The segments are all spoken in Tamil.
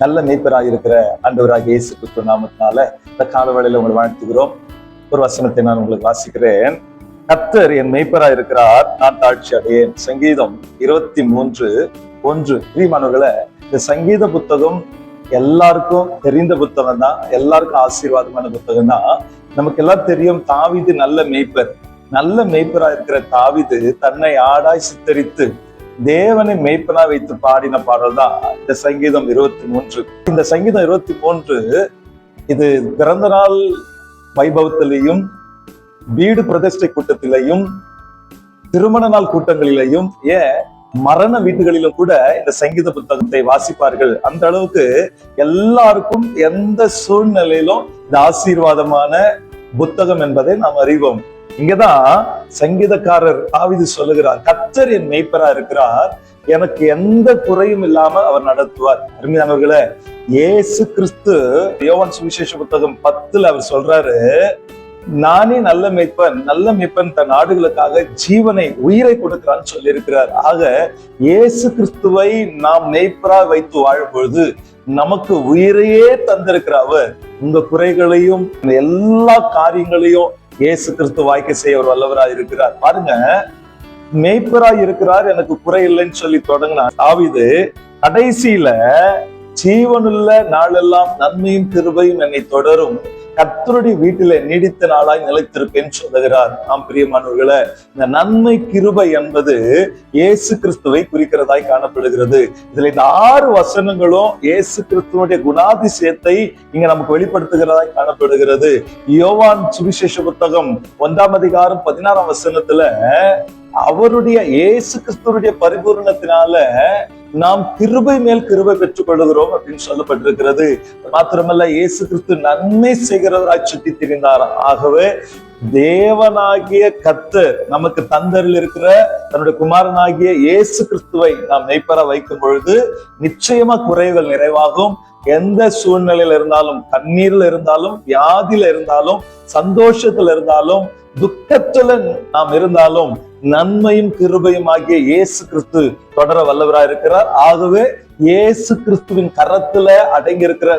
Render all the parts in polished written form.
நல்ல மேய்ப்பராக இருக்கிற ஆண்டவராகிய இயேசு கிறிஸ்து நாமத்தினால இந்த கால வேளையில உங்களை வாழ்த்துகிறோம். ஒரு வசனத்தை நான் உங்களுக்கு வாசிக்கிறேன். கர்த்தர் என் மேய்ப்பராக இருக்கிறார், நான் தாழ்ச்சி அடையேன். சங்கீதம் 23:1. பிரியமானவர்களே, இந்த சங்கீத புத்தகம் எல்லாருக்கும் தெரிந்த புத்தகம் தான், எல்லாருக்கும் ஆசீர்வாதமான புத்தகம் தான். நமக்கு எல்லாம் தெரியும், தாவீது நல்ல மேய்ப்பர். நல்ல மேய்ப்பரா இருக்கிற தாவீது தன்னை ஆடாய் சித்தரித்து தேவனை மேய்ப்பனா வைத்து பாடின பாடல் தான் இந்த சங்கீதம் 23. இந்த சங்கீதம் 23 இது பிறந்த நாள் வைபவத்திலையும், வீடு பிரதிஷ்டை கூட்டத்திலையும், திருமண நாள் கூட்டங்களிலையும், ஏன் மரண வீட்டுகளிலும் கூட இந்த சங்கீத புத்தகத்தை வாசிப்பார்கள். அந்த அளவுக்கு எல்லாருக்கும் எந்த சூழ்நிலையிலும் இந்த ஆசீர்வாதமான புத்தகம் என்பதை நாம் அறிவோம். இங்கதான் சங்கீதக்காரர் தாவீது சொல்லுகிறார், கர்த்தர் என் மேய்ப்பரா இருக்கிறார், எனக்கு எந்த குறையும் இல்லாம அவர் நடத்துவார். அருமையானவர்களே, இயேசு கிறிஸ்து யோவான் சுவிசேஷ புத்தகம் 10 அவர் சொல்றாரு, நானே நல்ல மேய்ப்பன், நல்ல மேய்ப்பன் தன் ஆடுகளுக்காக ஜீவனை, உயிரை கொடுக்கிறான்னு சொல்லி இருக்கிறார். ஆக இயேசு கிறிஸ்துவை நாம் மேய்ப்பரா வைத்து வாழும் பொழுது நமக்கு உயிரையே தந்திருக்கிற அவர் உங்க குறைகளையும் எல்லா காரியங்களையும் இயேசு கிறிஸ்து வாய்க்க செய்ய அவர் வல்லவராய் இருக்கிறார். பாருங்க, மேய்ப்பராய் இருக்கிறார், எனக்கு குறை இல்லைன்னு சொல்லி தொடங்கினார் தாவீது. கடைசியில ஜீவனுள்ள நாளெல்லாம் நன்மையும் கிருபையும் என்னை தொடரும், கர்த்தருடைய வீட்டில நீடித்த நாளாய் நிலைத்திருப்பேன் சொல்லுகிறார். நாம் பிரியமானவர்களே, இந்த நன்மை கிருபை என்பது இயேசு கிறிஸ்துவை குறிக்கிறதாய் காணப்படுகிறது. இதுல இந்த 6 வசனங்களும் இயேசு கிறிஸ்துவனுடைய குணாதிசயத்தை இங்க நமக்கு வெளிப்படுத்துகிறதாய் காணப்படுகிறது. யோவான் சுவிசேஷ புத்தகம் 1 அதிகாரம் 16 வசனத்துல அவருடைய இயேசு கிறிஸ்துவனுடைய பரிபூரணத்தினால நாம் கிருபை மேல் கிருபை பெற்றுக் கொள்ளுகிறோம் அப்படின்னு சொல்லப்பட்டிருக்கிறது. மாத்திரமல்ல, இயேசு கிறிஸ்து நன்மை செய்கிறவராய் சுற்றி திரிந்தார். ஆகவே தேவனாகிய கர்த்தர் நமக்கு தந்தரில் இருக்கிற தன்னுடைய குமாரனாகிய இயேசு கிறிஸ்துவை நாம் மெய்ப்பர வைக்கும் பொழுது நிச்சயமா குறைகள் நிறைவாகும். எந்த சூழ்நிலையில இருந்தாலும், கண்ணீர்ல இருந்தாலும், வியாதியில இருந்தாலும், சந்தோஷத்துல இருந்தாலும், துக்கத்துல நாம் இருந்தாலும், நன்மையும் கிருபையும் ஆகிய இயேசு கிறிஸ்து தொடர வல்லவராய் இருக்கிறார். ஆகவே இயேசு கிறிஸ்துவின் கரத்துல அடங்கி இருக்கிற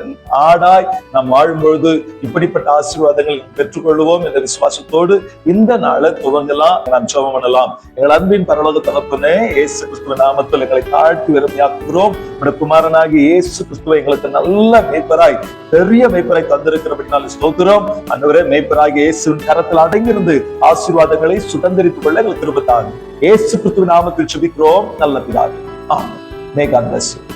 ஆடாய் நாம் வாழும் பொழுது இப்படிப்பட்ட ஆசீர்வாதங்கள் பெற்றுக்கொள்வோம் என்ற விசுவாசத்தோடு இந்த நாளை துவங்கலாம். நாம் ஜெபம் பண்ணலாம். எங்கள் அன்பின் பரலோக தகப்பனே, இயேசு கிறிஸ்துவ நாமத்தில் எங்களை தாழ்த்தி வெறுமையாக்குகிறோம். நம்முடைய குமாரனாகி இயேசு கிறிஸ்துவை எங்களுக்கு நல்ல மேய்ப்பராய், பெரிய மேய்ப்பராய் தந்திருக்கிறபடினால ஸ்தோத்திரம். ஆண்டவரே, மேய்ப்பராகி இயேசுவின் கரத்தில் அடங்கியிருந்து ஆசீர்வாதங்களை சுதந்திரித்துக் கொள்ள எங்களுக்கு திருப்பத்தாங்க. இயேசு கிறிஸ்துவின் நாமத்தில் ஜெபிக்கிறோம் நல்ல பிதாவே. ஆமென். May God bless you.